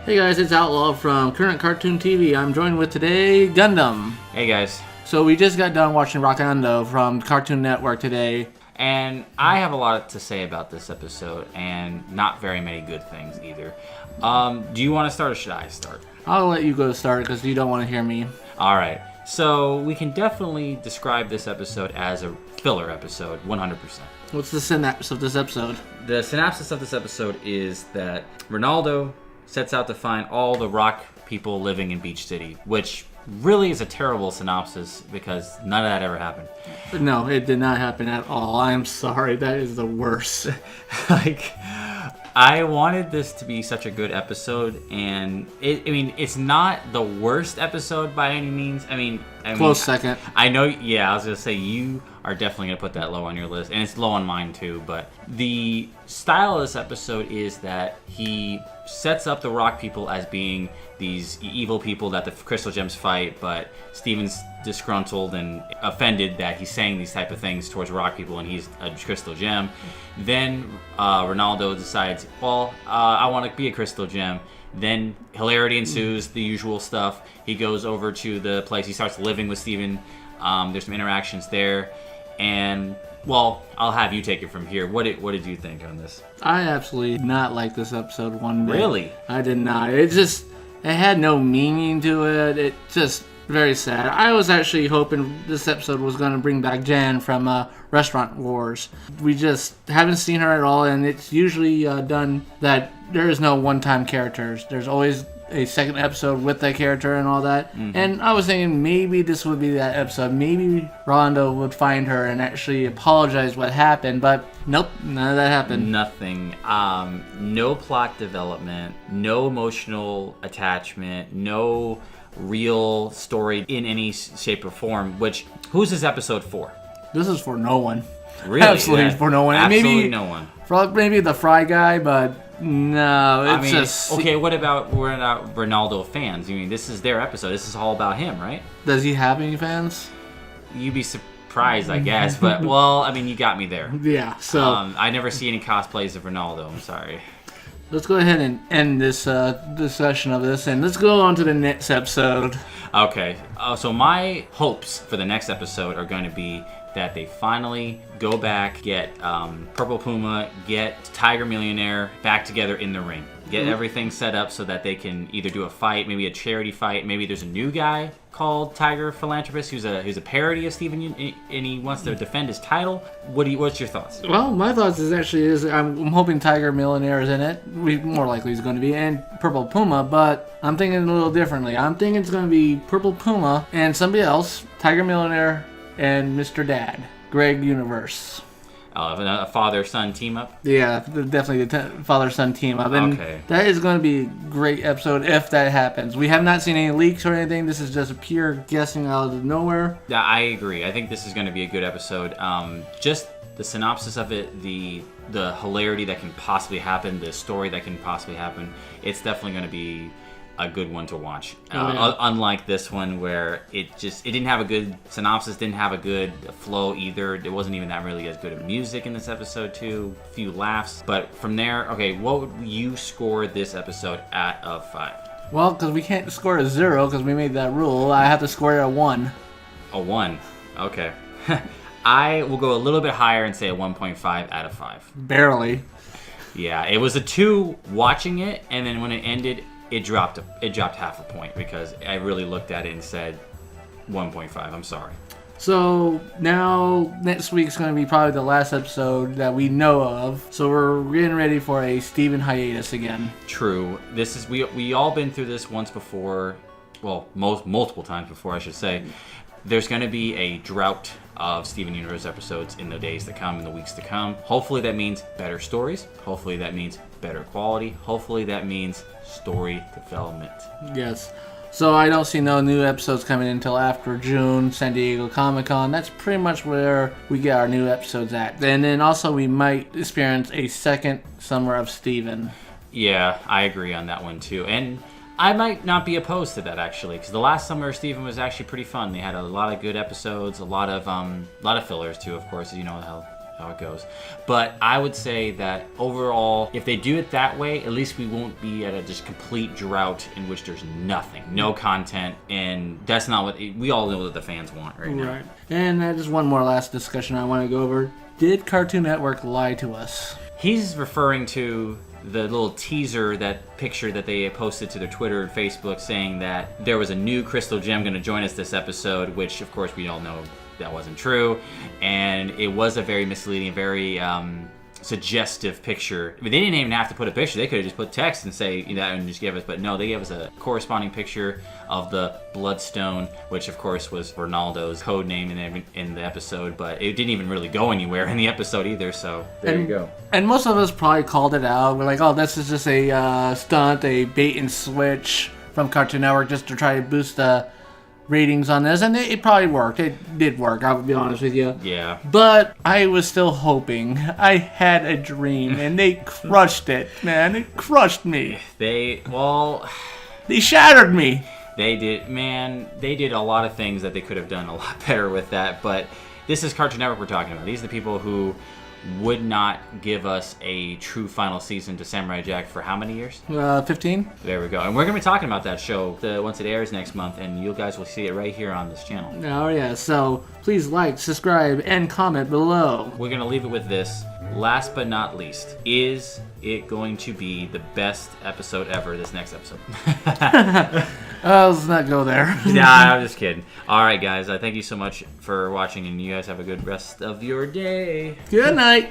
Hey guys, it's Outlaw from Current Cartoon TV. I'm joined with today Gundam. Hey guys. So we just got done watching Rocknaldo from Cartoon Network today. And I have a lot to say about this episode, and not very many good things either. Do you want to start or should I start? I'll let you go start because you don't want to hear me. Alright, so we can definitely describe this episode as a filler episode, 100%. What's the synopsis of this episode? The synopsis of this episode is that Rocknaldo sets out to find all the rock people living in Beach City, which really is a terrible synopsis because none of that ever happened. No, it did not happen at all. I'm sorry. That is the worst. I wanted this to be such a good episode, and it's not the worst episode by any means. Close second. I know, yeah, I was going to say, you are definitely going to put that low on your list, and it's low on mine too, but the style of this episode is that he sets up the rock people as being these evil people that the Crystal Gems fight, but Steven's disgruntled and offended that he's saying these type of things towards rock people and he's a Crystal Gem. Then Rocknaldo decides, I want to be a Crystal Gem. Then hilarity ensues, the usual stuff. He goes over to the place. He starts living with Steven. There's some interactions there. And, I'll have you take it from here. What did you think on this? I absolutely did not like this episode one bit. Really? I did not. It had no meaning to it. It just very sad. I was actually hoping this episode was going to bring back Jan from Restaurant Wars. We just haven't seen her at all, and it's usually done that there is no one-time characters. There's always a second episode with that character and all that. Mm-hmm. And I was thinking maybe this would be that episode. Maybe Rondo would find her and actually apologize what happened, but nope, none of that happened. Nothing. No plot development, no emotional attachment, no real story in any shape or form, who's this episode for? This is for no one. Really? Absolutely for no one. Absolutely no one. Maybe the Fry guy, but no, it's just... Okay, what about we're not Rocknaldo fans? This is their episode. This is all about him, right? Does he have any fans? You'd be surprised, I guess, but, you got me there. Yeah, so... I never see any cosplays of Rocknaldo, I'm sorry. Let's go ahead and end this discussion of this, and let's go on to the next episode. Okay, so my hopes for the next episode are going to be that they finally go back, get Purple Puma, get Tiger Millionaire back together in the ring. Get everything set up so that they can either do a fight, maybe a charity fight, maybe there's a new guy called Tiger Philanthropist who's a parody of Steven and he wants to defend his title. What's your thoughts? Well, my thoughts is I'm hoping Tiger Millionaire is in it. More likely he's going to be, and Purple Puma, but I'm thinking a little differently. I'm thinking it's going to be Purple Puma and somebody else, Tiger Millionaire and Mr. Dad, Greg Universe. A father-son team-up? Yeah, definitely the father-son team-up. And okay. That is going to be a great episode if that happens. We have not seen any leaks or anything. This is just a pure guessing out of nowhere. Yeah, I agree. I think this is going to be a good episode. Just the synopsis of it, the hilarity that can possibly happen, the story that can possibly happen, it's definitely going to be a good one to watch. Unlike this one where it didn't have a good synopsis, didn't have a good flow either. It wasn't even that really as good of music in this episode too. A few laughs. But from there, okay, what would you score this episode out of 5? Well, because we can't score a 0 because we made that rule, I have to score a 1. A 1? Okay. I will go a little bit higher and say a 1.5 out of 5. Barely. Yeah, it was a 2 watching it, and then when it ended, it dropped half a point because I really looked at it and said 1.5. I'm sorry. So now next week's going to be probably the last episode that we know of. So we're getting ready for a Steven hiatus again. True. This is we all been through this once before. Well, multiple times before, I should say. There's going to be a drought of Steven Universe episodes in the days to come, in the weeks to come. Hopefully that means better stories. Hopefully that means better quality. Hopefully that means story development. Yes. So I don't see no new episodes coming until after June, San Diego Comic-Con. That's pretty much where we get our new episodes at. And then also we might experience a second Summer of Steven. Yeah, I agree on that one too. And I might not be opposed to that actually, because the last Summer of Steven was actually pretty fun. They had a lot of good episodes, a lot of fillers too, of course. You know how how it goes. But I would say that overall, if they do it that way, at least we won't be at a just complete drought in which there's nothing, no content, and that's not what we all know that the fans want right now. Right. And just one more last discussion I want to go over. Did Cartoon Network lie to us? He's referring to the little teaser, that picture that they posted to their Twitter and Facebook saying that there was a new Crystal Gem going to join us this episode, which of course we all know that wasn't true. And it was a very misleading, very suggestive picture. I mean, they didn't even have to put a picture. They could have just put text and say, you know, and just give us, but no, they gave us a corresponding picture of the Bloodstone, which of course was Ronaldo's code name in the episode, but it didn't even really go anywhere in the episode either, so there you go. And most of us probably called it out. We're like, oh, this is just a stunt, a bait and switch from Cartoon Network just to try to boost the ratings on this, and it probably worked. It did work, I'll be honest with you. Yeah. But I was still hoping. I had a dream, and they crushed it, man. It crushed me. They shattered me. They did, man. They did a lot of things that they could have done a lot better with that, but this is Cartoon Network we're talking about. These are the people who would not give us a true final season to Samurai Jack for how many years? 15. There we go. And we're going to be talking about that show once it airs next month, and you guys will see it right here on this channel. Oh, yeah. So please like, subscribe, and comment below. We're going to leave it with this. Last but not least, is it going to be the best episode ever, this next episode? Let's not go there. Nah, I'm just kidding. All right, guys. Thank you so much for watching, and you guys have a good rest of your day. Good night.